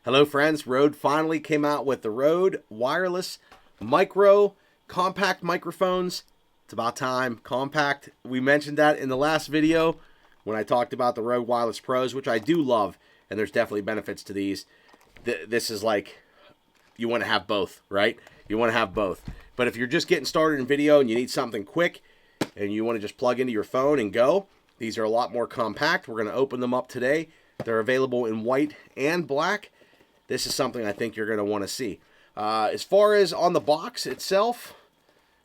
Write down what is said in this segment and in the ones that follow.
Hello friends, Rode finally came out with the Rode wireless micro compact microphones. It's about time. Compact, we mentioned that in the last video when I talked about the Rode Wireless Pros, which I do love, and there's definitely benefits to these. This is like, you want to have both, right? You want to have both. But if you're just getting started in video and you need something quick and you want to just plug into your phone and go, these are a lot more compact. We're going to open them up today. They're available in white and black. This is something I think you're going to want to see. As far as on the box itself,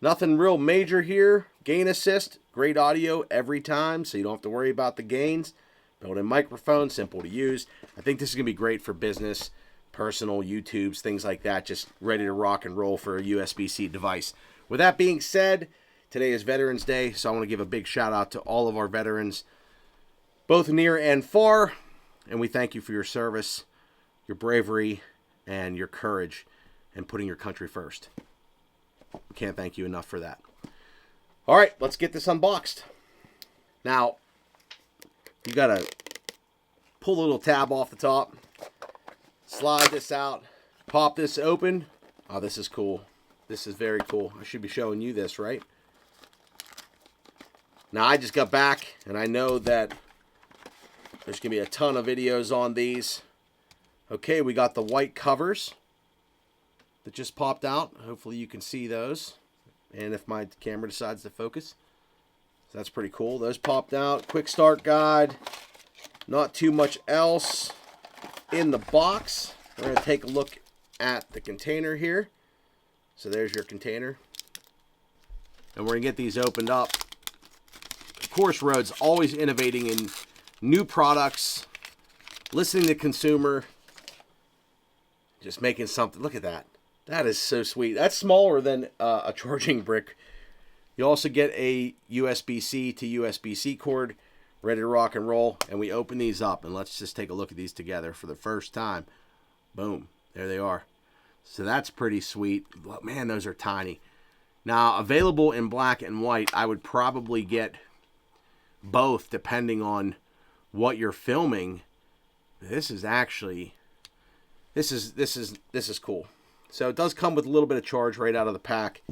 nothing real major here. GainAssist, great audio every time, so you don't have to worry about the gains. Built-in microphone, simple to use. I think this is going to be great for business, personal, YouTubes, things like that. Just ready to rock and roll for a USB-C device. With that being said, today is Veterans Day, so I want to give a big shout out to all of our veterans, both near and far, and we thank you for your service, your bravery, and your courage, and putting your country first. We can't thank you enough for that. All right, let's get this unboxed. Now, you got to pull the little tab off the top, slide this out, pop this open. Oh, this is cool. This is very cool. I should be showing you this, right? Now, I just got back, and I know that there's going to be a ton of videos on these. Okay, we got the white covers that just popped out. Hopefully you can see those. And if my camera decides to focus. So that's pretty cool. Those popped out. Quick start guide. Not too much else in the box. We're going to take a look at the container here. So there's your container. And we're going to get these opened up. Of course, Rode's always innovating in new products, listening to consumer, just making something. Look at that. That is so sweet. That's smaller than a charging brick. You also get a USB-C to USB-C cord, ready to rock and roll. And we open these up, and let's just take a look at these together for the first time. Boom. There they are. So that's pretty sweet. Man, those are tiny. Now, available in black and white, I would probably get both depending on what you're filming. This is actually, this is cool. So it does come with a little bit of charge right out of the pack.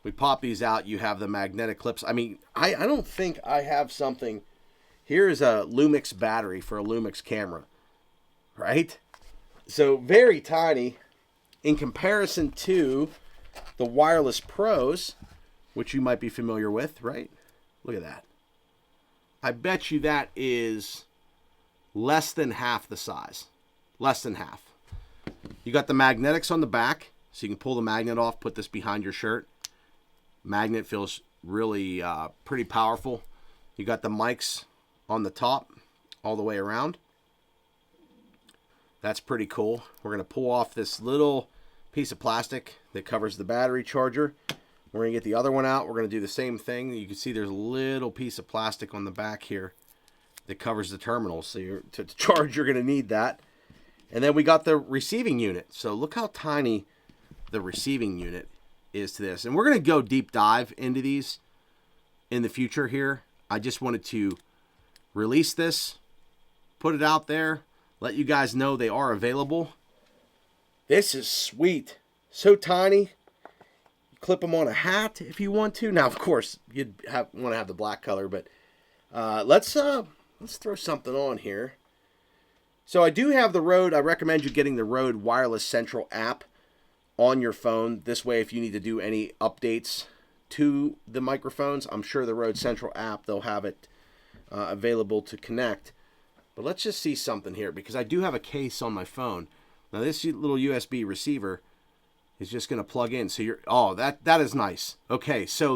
We pop these out. You have the magnetic clips. I mean, I don't think I have something. Here is a Lumix battery for a Lumix camera, right? So very tiny in comparison to the Wireless Pros, which you might be familiar with, right? Look at that. I bet you that is less than half the size. Less than half. You got the magnetics on the back, so you can pull the magnet off, put this behind your shirt. Magnet feels really pretty powerful. You got the mics on the top all the way around. That's pretty cool. We're going to pull off this little piece of plastic that covers the battery charger. We're going to get the other one out. We're going to do the same thing. You can see there's a little piece of plastic on the back here that covers the terminal. So to charge, you're going to need that. And then we got the receiving unit. So look how tiny the receiving unit is to this. And we're going to go deep dive into these in the future here. I just wanted to release this, put it out there, let you guys know they are available. This is sweet. So tiny. Clip them on a hat if you want to. Now, of course, you'd want to have the black color, but let's throw something on here. So I do have the Rode. I recommend you getting the Rode Wireless Central app on your phone. This way, if you need to do any updates to the microphones, I'm sure the Rode Central app, they'll have it available to connect. But let's just see something here, because I do have a case on my phone. Now, this little USB receiver is just going to plug in. So you're, oh, that is nice. Okay, so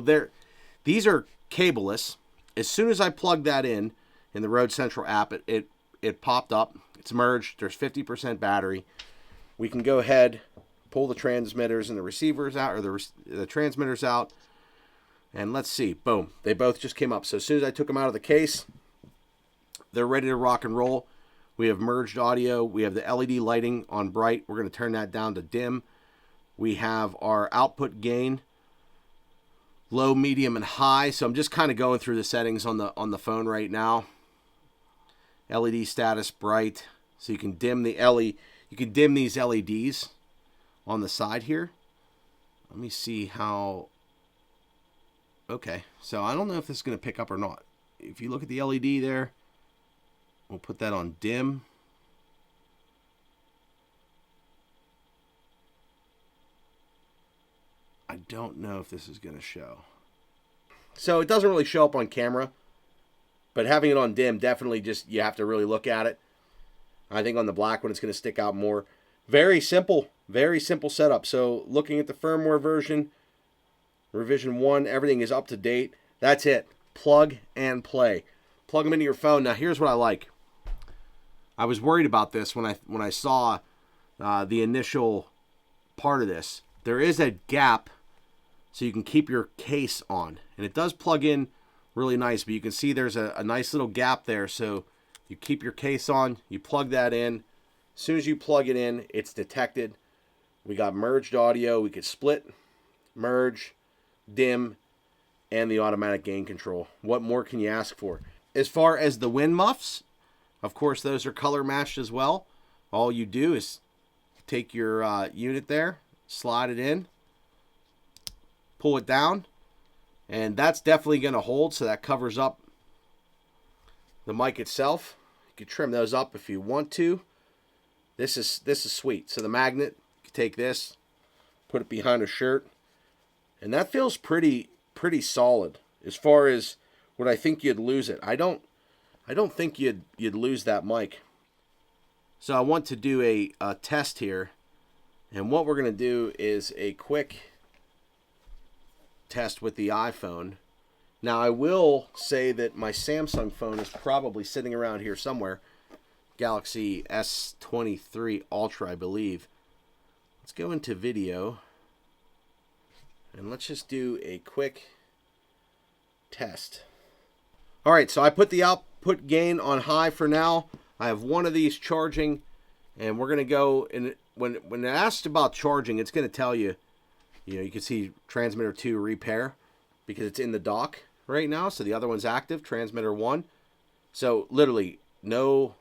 these are cableless. As soon as I plug that in the Rode Central app, it popped up. It's merged. There's 50% battery. We can go ahead, pull the transmitters and the receivers out, or the transmitters out, and let's see. Boom. They both just came up. So as soon as I took them out of the case, they're ready to rock and roll. We have merged audio. We have the LED lighting on bright. We're going to turn that down to dim. We have our output gain, low, medium, and high. So I'm just kind of going through the settings on the phone right now. LED status bright. So you can dim the LED. You can dim these LEDs on the side here. Let me see how... Okay, so I don't know if this is going to pick up or not. If you look at the LED there, we'll put that on dim. I don't know if this is going to show. So it doesn't really show up on camera, but having it on dim, definitely just, you have to really look at it. I think on the black one, it's going to stick out more. Very simple setup. So looking at the firmware version, revision 1, everything is up to date. That's it. Plug and play. Plug them into your phone. Now here's what I like. I was worried about this when I saw the initial part of this. There is a gap so you can keep your case on. And it does plug in really nice, but you can see there's a nice little gap there. So you keep your case on, you plug that in. As soon as you plug it in, it's detected. We got merged audio. We could split, merge, dim, and the automatic gain control. What more can you ask for? As far as the wind muffs, of course, those are color matched as well. All you do is take your unit there, slide it in, pull it down, and that's definitely going to hold, so that covers up the mic itself. You can trim those up if you want to. This is sweet. So the magnet, you can take this, put it behind a shirt, and that feels pretty solid as far as what I think you'd lose it. I don't think you'd lose that mic. So I want to do a test here, and what we're going to do is a quick test with the iPhone. Now I will say that my Samsung phone is probably sitting around here somewhere. Galaxy S23 Ultra, I believe. Let's go into video and let's just do a quick test. All right, so I put the output gain on high for now. I have one of these charging, and we're going to go, and when it asks about charging, it's going to tell you, you can see transmitter 2 repair because it's in the dock right now. So the other one's active, transmitter 1. So literally nothing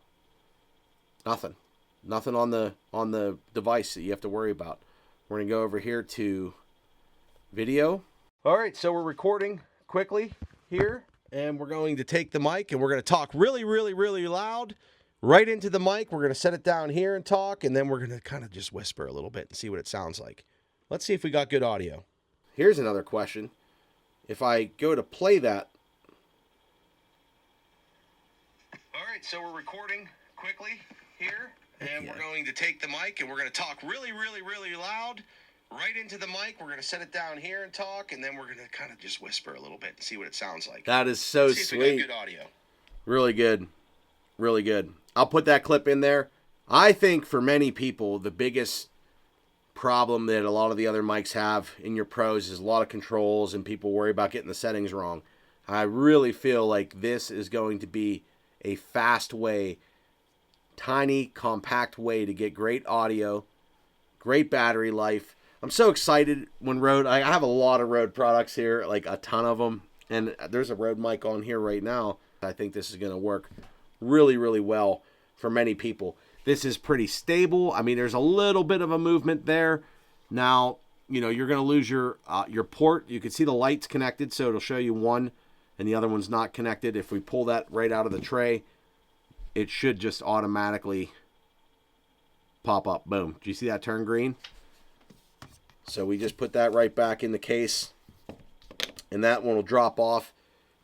on the device that you have to worry about. We're going to go over here to video. All right, so we're recording quickly here, and we're going to take the mic and we're going to talk really loud right into the mic. We're going to set it down here and talk, and then we're going to kind of just whisper a little bit and see what it sounds like. Let's see if we got good audio. Here's another question. If I go to play that. All right, so we're recording quickly here, and we're going to take the mic and we're going to talk really loud right into the mic. We're going to set it down here and talk, and then we're going to kind of just whisper a little bit and see what it sounds like. That is so sweet. See if we got good audio. Really good. Really good. I'll put that clip in there. I think for many people, the biggest problem that a lot of the other mics have in your pros is a lot of controls and people worry about getting the settings wrong. I really feel like this is going to be a fast way, tiny, compact way to get great audio, great battery life. I'm so excited when Rode, I have a lot of Rode products here, like a ton of them, and there's a Rode mic on here right now. I think this is going to work really well for many people. This is pretty stable. I mean, there's a little bit of a movement there. Now, you're going to lose your port. You can see the lights connected, so it'll show you one, and the other one's not connected. If we pull that right out of the tray, it should just automatically pop up. Boom. Do you see that turn green? So we just put that right back in the case, and that one will drop off.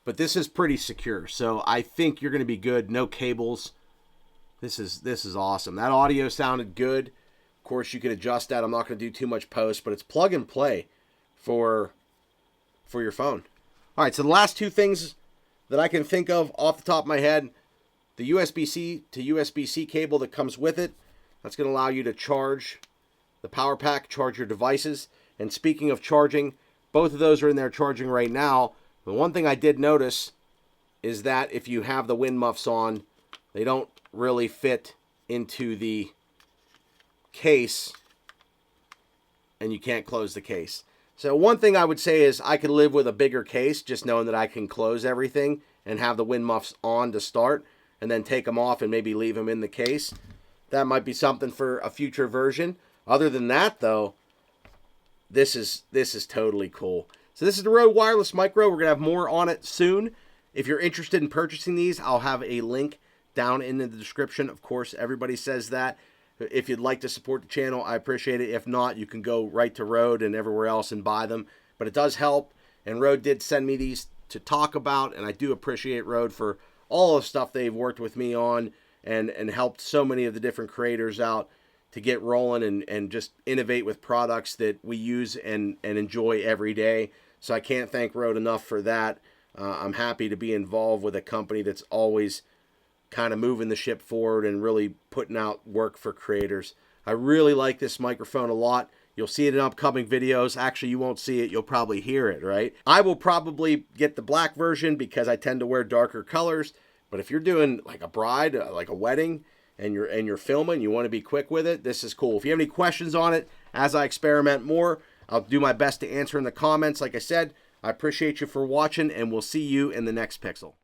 But this is pretty secure, so I think you're going to be good. No cables. This is awesome. That audio sounded good. Of course, you can adjust that. I'm not going to do too much post, but it's plug and play for your phone. All right, so the last two things that I can think of off the top of my head, the USB-C to USB-C cable that comes with it. That's going to allow you to charge the power pack, charge your devices. And speaking of charging, both of those are in there charging right now. The one thing I did notice is that if you have the wind muffs on, they don't really fit into the case, and you can't close the case. So one thing I would say is I could live with a bigger case, just knowing that I can close everything and have the wind muffs on to start, and then take them off and maybe leave them in the case. that might be something for a future version. Other than that, though, this is totally cool. So this is the Rode Wireless Micro. We're going to have more on it soon. If you're interested in purchasing these, I'll have a link down in the description. Of course, everybody says that. If you'd like to support the channel, I appreciate it. If not, you can go right to Rode and everywhere else and buy them. But it does help. And Rode did send me these to talk about, and I do appreciate Rode for all the stuff they've worked with me on and helped so many of the different creators out to get rolling and just innovate with products that we use and enjoy every day. So I can't thank Rode enough for that. I'm happy to be involved with a company that's always kind of moving the ship forward and really putting out work for creators. I really like this microphone a lot. You'll see it in upcoming videos. Actually, you won't see it. You'll probably hear it, right? I will probably get the black version because I tend to wear darker colors. But if you're doing like a bride, like a wedding, and you're filming, you want to be quick with it, this is cool. If you have any questions on it, as I experiment more, I'll do my best to answer in the comments. Like I said, I appreciate you for watching, and we'll see you in the next Pixel.